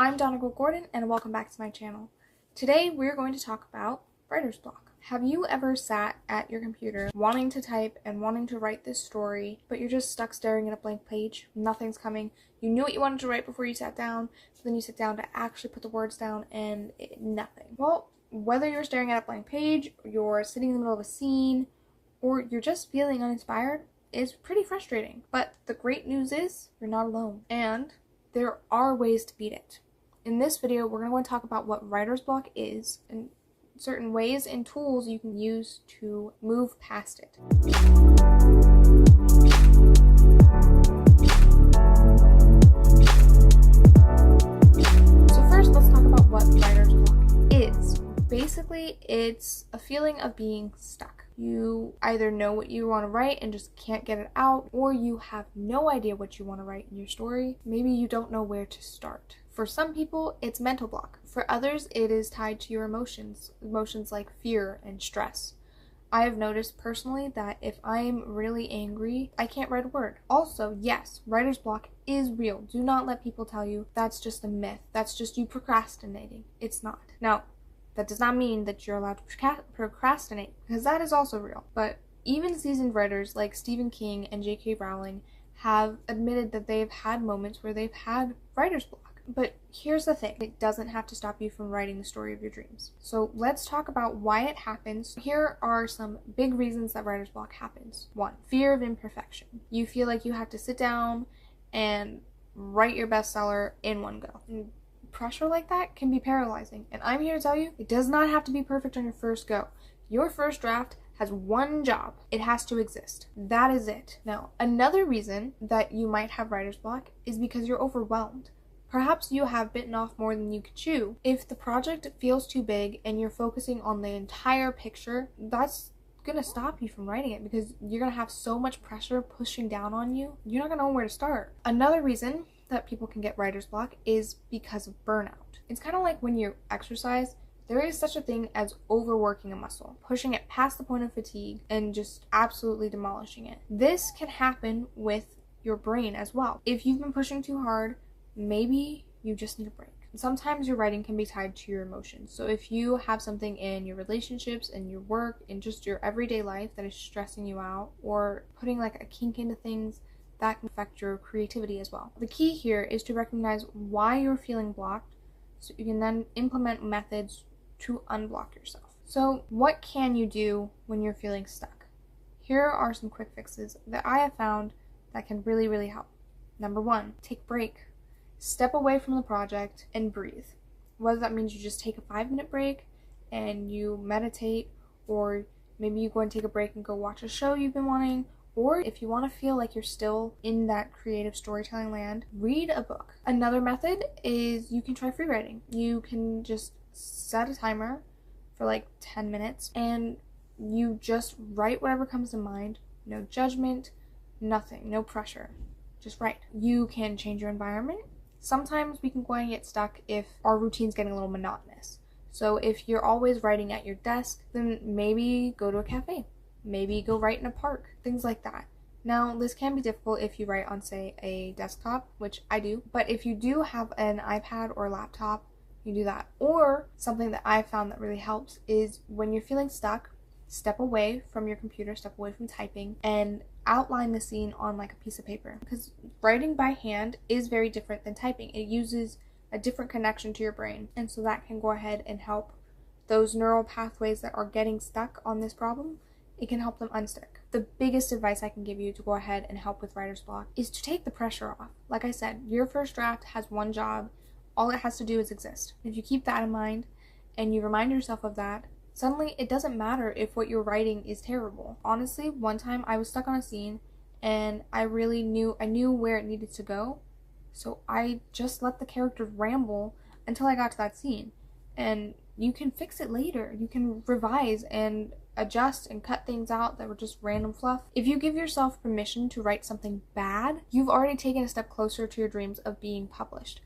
I'm Donnegal Gordon and welcome back to my channel. Today we're going to talk about writer's block. Have you ever sat at your computer wanting to type and wanting to write this story, but you're just stuck staring at a blank page? Nothing's coming. You knew what you wanted to write before you sat down, but then you sit down to actually put the words down and nothing. Well, whether you're staring at a blank page, you're sitting in the middle of a scene, or you're just feeling uninspired, it's pretty frustrating. But the great news is you're not alone, and there are ways to beat it. In this video, we're going to talk about what writer's block is and certain ways and tools you can use to move past it. So first, let's talk about what writer's block is. Basically, it's a feeling of being stuck. You either know what you want to write and just can't get it out, or you have no idea what you want to write in your story. Maybe you don't know where to start. For some people, it's mental block. For others, it is tied to your emotions like fear and stress. I have noticed personally that if I'm really angry, I can't write a word. Also, yes, writer's block is real. Do not let people tell you that's just a myth. That's just you procrastinating. It's not. Now, that does not mean that you're allowed to procrastinate, because that is also real. But even seasoned writers like Stephen King and J.K. Rowling have admitted that they've had moments where they've had writer's block. But here's the thing, it doesn't have to stop you from writing the story of your dreams. So let's talk about why it happens. Here are some big reasons that writer's block happens. 1, fear of imperfection. You feel like you have to sit down and write your bestseller in one go. And pressure like that can be paralyzing. And I'm here to tell you, it does not have to be perfect on your first go. Your first draft has one job. It has to exist. That is it. Now, another reason that you might have writer's block is because you're overwhelmed. Perhaps you have bitten off more than you could chew. If the project feels too big and you're focusing on the entire picture, that's gonna stop you from writing it because you're gonna have so much pressure pushing down on you, you're not gonna know where to start. Another reason that people can get writer's block is because of burnout. It's kind of like when you exercise, there is such a thing as overworking a muscle, pushing it past the point of fatigue and just absolutely demolishing it. This can happen with your brain as well. If you've been pushing too hard, maybe you just need a break. Sometimes your writing can be tied to your emotions. So if you have something in your relationships and your work and just your everyday life that is stressing you out or putting like a kink into things, that can affect your creativity as well. The key here is to recognize why you're feeling blocked so you can then implement methods to unblock yourself. So what can you do when you're feeling stuck? Here are some quick fixes that I have found that can really help. Number 1, take a break. Step away from the project and breathe. Whether that means you just take a 5-minute break and you meditate, or maybe you go and take a break and go watch a show you've been wanting, or if you want to feel like you're still in that creative storytelling land, read a book. Another method is you can try free writing. You can just set a timer for like 10 minutes and you just write whatever comes to mind. No judgment, nothing, no pressure. Just write. You can change your environment. Sometimes we can go and get stuck if our routine's getting a little monotonous. So if you're always writing at your desk, then maybe go to a cafe. Maybe go write in a park, things like that. Now, this can be difficult if you write on, say, a desktop, which I do. But if you do have an iPad or laptop, you do that. Or something that I found that really helps is when you're feeling stuck, step away from your computer, step away from typing, and outline the scene on like a piece of paper. Because writing by hand is very different than typing. It uses a different connection to your brain. And so that can go ahead and help those neural pathways that are getting stuck on this problem. It can help them unstick. The biggest advice I can give you to go ahead and help with writer's block is to take the pressure off. Like I said, your first draft has one job. All it has to do is exist. If you keep that in mind and you remind yourself of that, suddenly it doesn't matter if what you're writing is terrible. Honestly, one time I was stuck on a scene and I knew where it needed to go. So I just let the characters ramble until I got to that scene. And you can fix it later. You can revise and adjust and cut things out that were just random fluff. If you give yourself permission to write something bad, you've already taken a step closer to your dreams of being published.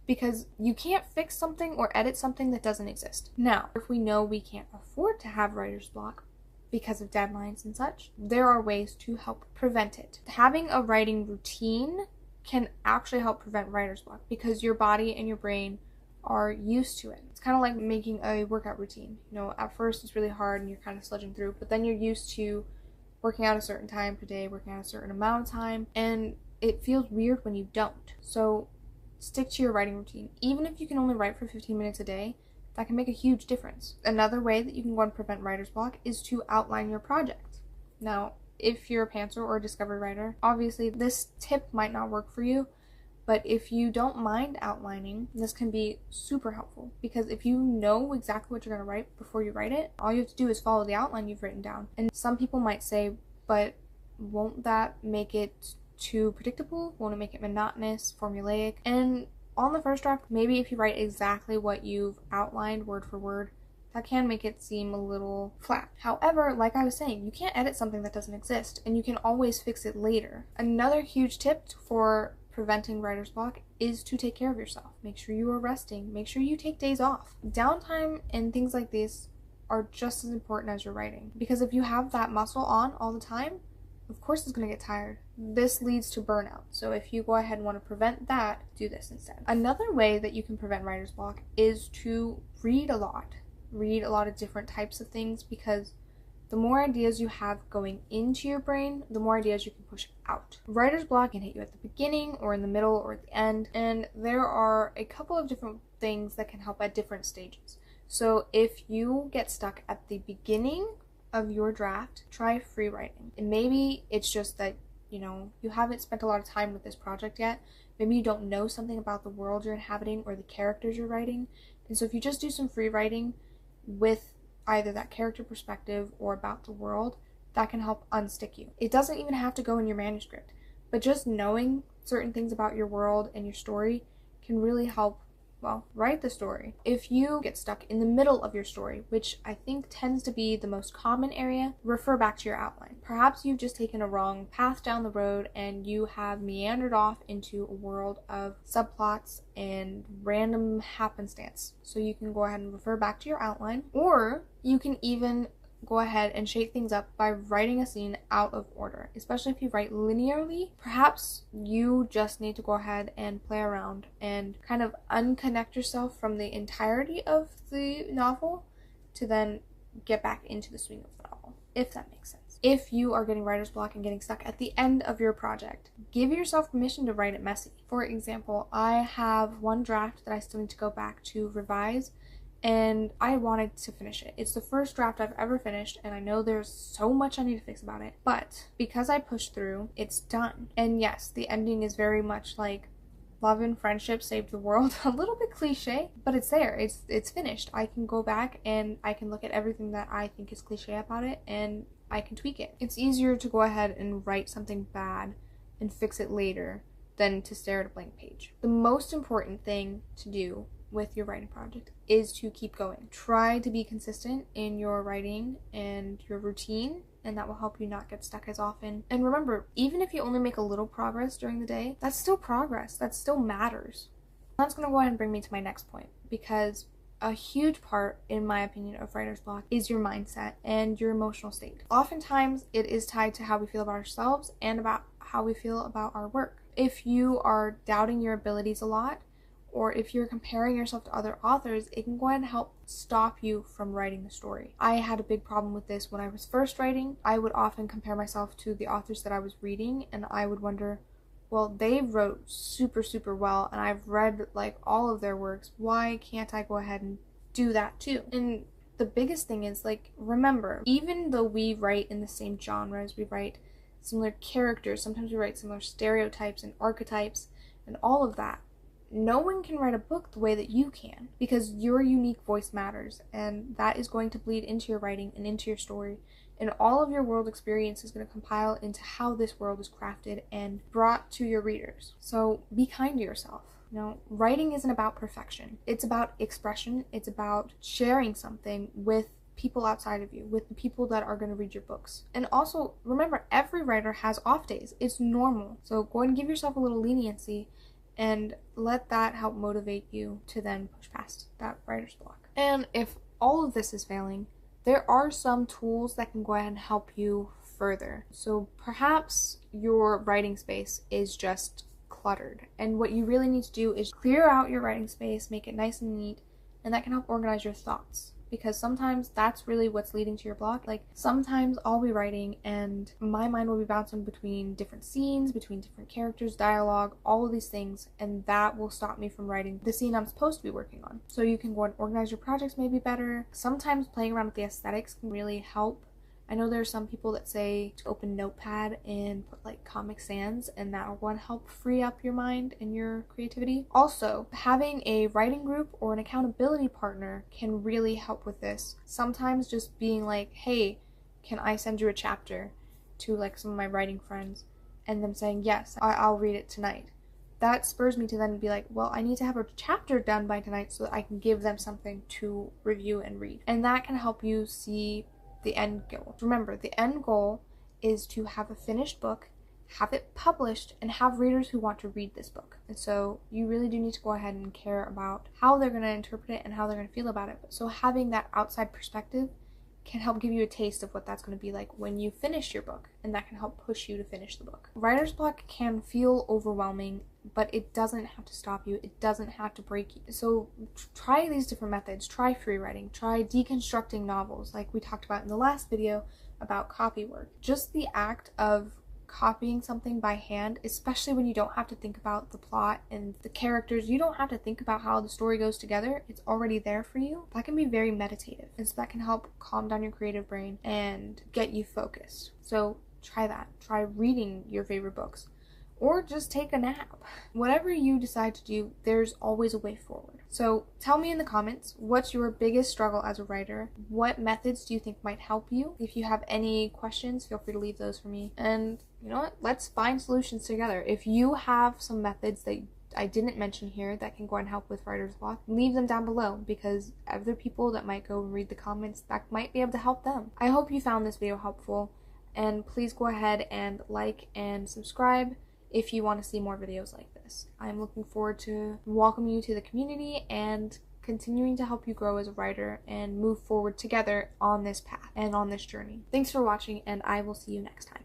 Because you can't fix something or edit something that doesn't exist. Now, if we know we can't afford to have writer's block because of deadlines and such, there are ways to help prevent it. Having a writing routine can actually help prevent writer's block because your body and your brain are used to it. It's kind of like making a workout routine. You know, at first it's really hard and you're kind of sludging through, but then you're used to working out a certain time per day, working out a certain amount of time, and it feels weird when you don't. So stick to your writing routine. Even if you can only write for 15 minutes a day, that can make a huge difference. Another way that you can go and prevent writer's block is to outline your project. Now, if you're a pantser or a discovery writer, obviously this tip might not work for you, but if you don't mind outlining, this can be super helpful, because if you know exactly what you're going to write before you write it, all you have to do is follow the outline you've written down. And some people might say, but won't that make it too predictable? Won't it make it monotonous, formulaic? And on the first draft, maybe if you write exactly what you've outlined word for word, that can make it seem a little flat. However, like I was saying, you can't edit something that doesn't exist, and you can always fix it later. Another huge tip for preventing writer's block is to take care of yourself. Make sure you are resting. Make sure you take days off. Downtime and things like this are just as important as your writing, because if you have that muscle on all the time, of course it's going to get tired. This leads to burnout. So if you go ahead and want to prevent that, do this instead. Another way that you can prevent writer's block is to read a lot. Read a lot of different types of things, because the more ideas you have going into your brain, the more ideas you can push out. Writer's block can hit you at the beginning or in the middle or at the end, and there are a couple of different things that can help at different stages. So if you get stuck at the beginning of your draft, try free writing. And maybe it's just that, you know, you haven't spent a lot of time with this project yet. Maybe you don't know something about the world you're inhabiting or the characters you're writing. And so if you just do some free writing with either that character perspective or about the world, that can help unstick you. It doesn't even have to go in your manuscript, but just knowing certain things about your world and your story can really help, well, write the story. If you get stuck in the middle of your story, which I think tends to be the most common area, refer back to your outline. Perhaps you've just taken a wrong path down the road and you have meandered off into a world of subplots and random happenstance. So you can go ahead and refer back to your outline, or you can even go ahead and shake things up by writing a scene out of order. Especially if you write linearly, perhaps you just need to go ahead and play around and kind of unconnect yourself from the entirety of the novel to then get back into the swing of the novel, if that makes sense. If you are getting writer's block and getting stuck at the end of your project, give yourself permission to write it messy. For example, I have one draft that I still need to go back to revise, and I wanted to finish it. It's the first draft I've ever finished, and I know there's so much I need to fix about it, but because I pushed through, it's done. And yes, the ending is very much like love and friendship saved the world. A little bit cliche, but it's there. It's finished. I can go back and I can look at everything that I think is cliche about it, and I can tweak it. It's easier to go ahead and write something bad and fix it later than to stare at a blank page. The most important thing to do with your writing project is to keep going. Try to be consistent in your writing and your routine, and that will help you not get stuck as often. And remember, even if you only make a little progress during the day, that's still progress. That still matters. That's going to go ahead and bring me to my next point, because a huge part, in my opinion, of writer's block is your mindset and your emotional state. Oftentimes, it is tied to how we feel about ourselves and about how we feel about our work. If you are doubting your abilities a lot, or if you're comparing yourself to other authors, it can go ahead and help stop you from writing the story. I had a big problem with this when I was first writing. I would often compare myself to the authors that I was reading, and I would wonder, well, they wrote super, super well, and I've read like all of their works. Why can't I go ahead and do that too? And the biggest thing is, like, remember, even though we write in the same genres, we write similar characters, sometimes we write similar stereotypes and archetypes and all of that, no one can write a book the way that you can, because your unique voice matters, and that is going to bleed into your writing and into your story, and all of your world experience is going to compile into how this world is crafted and brought to your readers. So be kind to yourself. You know, writing isn't about perfection. It's about expression. It's about sharing something with people outside of you, with the people that are going to read your books. And also, remember, every writer has off days. It's normal. So go ahead and give yourself a little leniency, and let that help motivate you to then push past that writer's block. And if all of this is failing, there are some tools that can go ahead and help you further. So perhaps your writing space is just cluttered. And what you really need to do is clear out your writing space, make it nice and neat, and that can help organize your thoughts. Because sometimes that's really what's leading to your block. Like, sometimes I'll be writing and my mind will be bouncing between different scenes, between different characters, dialogue, all of these things, and that will stop me from writing the scene I'm supposed to be working on. So you can go and organize your projects maybe better. Sometimes playing around with the aesthetics can really help. I know there are some people that say to open Notepad and put like Comic Sans, and that will help free up your mind and your creativity. Also, having a writing group or an accountability partner can really help with this. Sometimes just being like, hey, can I send you a chapter, to like some of my writing friends, and them saying, yes, I'll read it tonight. That spurs me to then be like, well, I need to have a chapter done by tonight so that I can give them something to review and read. And that can help you see the end goal. Remember, the end goal is to have a finished book, have it published, and have readers who want to read this book. And so you really do need to go ahead and care about how they're going to interpret it and how they're going to feel about it. So having that outside perspective can help give you a taste of what that's going to be like when you finish your book, and that can help push you to finish the book. Writer's block can feel overwhelming, but it doesn't have to stop you. It doesn't have to break you. So try these different methods. Try free writing. Try deconstructing novels, like we talked about in the last video about copy work. Just the act of copying something by hand, especially when you don't have to think about the plot and the characters, you don't have to think about how the story goes together, it's already there for you. That can be very meditative, and so that can help calm down your creative brain and get you focused. So try that. Try reading your favorite books, or just take a nap. Whatever you decide to do, there's always a way forward. So tell me in the comments, what's your biggest struggle as a writer? What methods do you think might help you? If you have any questions, feel free to leave those for me. And you know what? Let's find solutions together. If you have some methods that I didn't mention here that can go and help with writer's block, leave them down below, because other people that might go and read the comments, that might be able to help them. I hope you found this video helpful, and please go ahead and like and subscribe if you want to see more videos like this. I'm looking forward to welcoming you to the community and continuing to help you grow as a writer and move forward together on this path and on this journey. Thanks for watching, and I will see you next time.